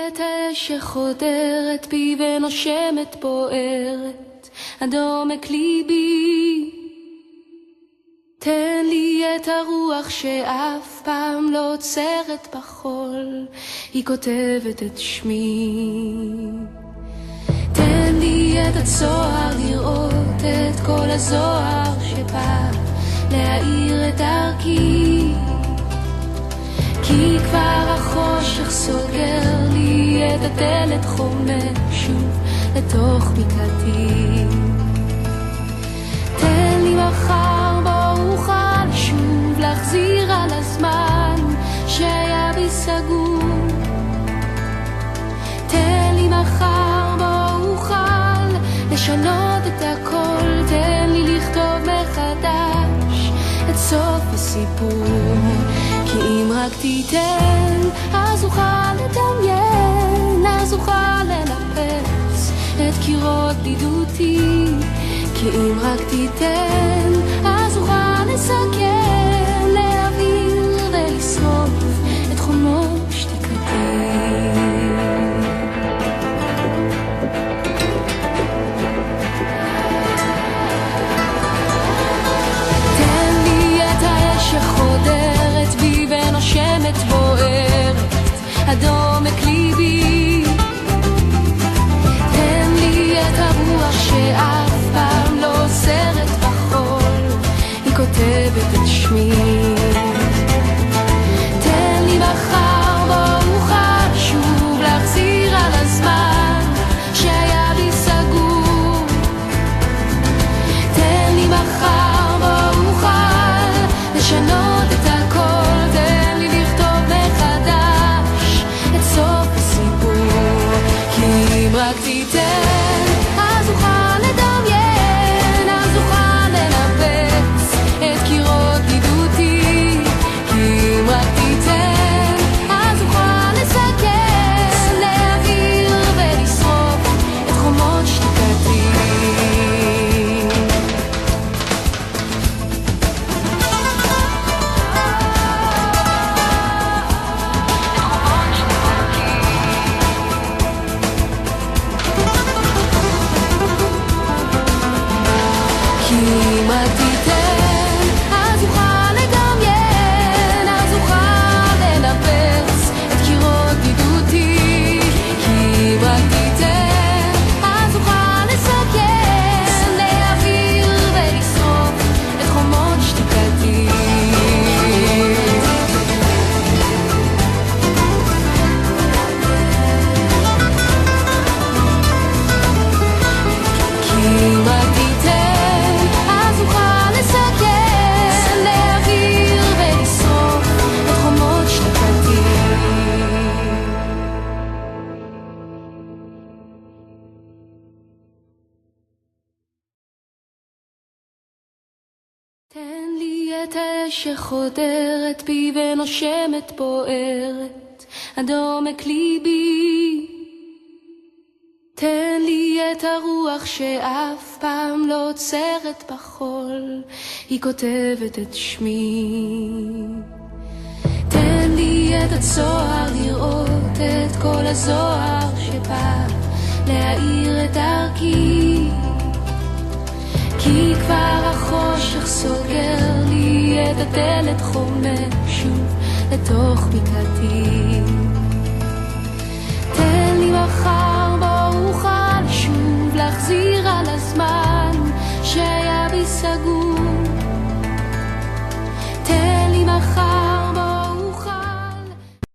את האש שחודרת בי ונושמת בוערת עד עומק ליבי. תן לי את הרוח שאף פעם לא עוצרת בחול, היא כותבת את שמי. תן לי את הצוהר לראות את כל הזוהר שבא להאיר את דרכי, כי כבר החושך סוגר לי את הדלת, חומר שוב לתוך בקעתי. תן לי מחר בו אוכל שוב להחזיר על הזמן שהיה בי סגור. תן לי מחר בו אוכל לשנות את הכל, תן לי לכתוב מחדש את סוף הסיפור. כי אם רק תיתן, אז אוכל לדמיין, אז אוכל לנפץ את קירות בדידותי. כי אם רק תיתן, אז אוכל לסכן, להעביר ולשרוף את חומות שתיקתי. תן לי את האש שחודרת בי ונושמת בוערת עד עומק ליבי. תן לי את הרוח שאף פעם לא עוצרת בחול, היא כותבת את שמי. תן לי מחר בו אוכל שוב להחזיר על הזמן שהיה בי סגור. תן לי מחר בו אוכל לשנות את הכל, תן לי לכתוב מחדש את סוף הסיפור. כי אם רק תיתן, אז אוכל לדמיין, אז אוכל לנפץ את קירות בדידותי. כי אם רק תיתן, אז אוכל לסכן, להעביר ולשרוף את חומות שתיקתי. כי אם רק תיתן, אז אוכל לדמיין, אז אוכל לנפץ את קירות בדידותי. כי אם רק תיתן, אז אוכל לסכן, להעביר ולשרוף את חומות שתיקתי. כי אם רק תיתן, אז אוכל לסכן, להעביר ולשרוף את חומות שתיקתי. תן לי את האש שחודרת בי ונושמת בוערת עד עומק ליבי. תן לי את הרוח שאף פעם לא עוצרת בחול, היא כותבת את שמי. תן לי את הצוהר לראות את כל הזוהר שבא להאיר את דרכי, כי כבר החושך סוגר לי את הדלת, חומר שוב לתוך בקעתי.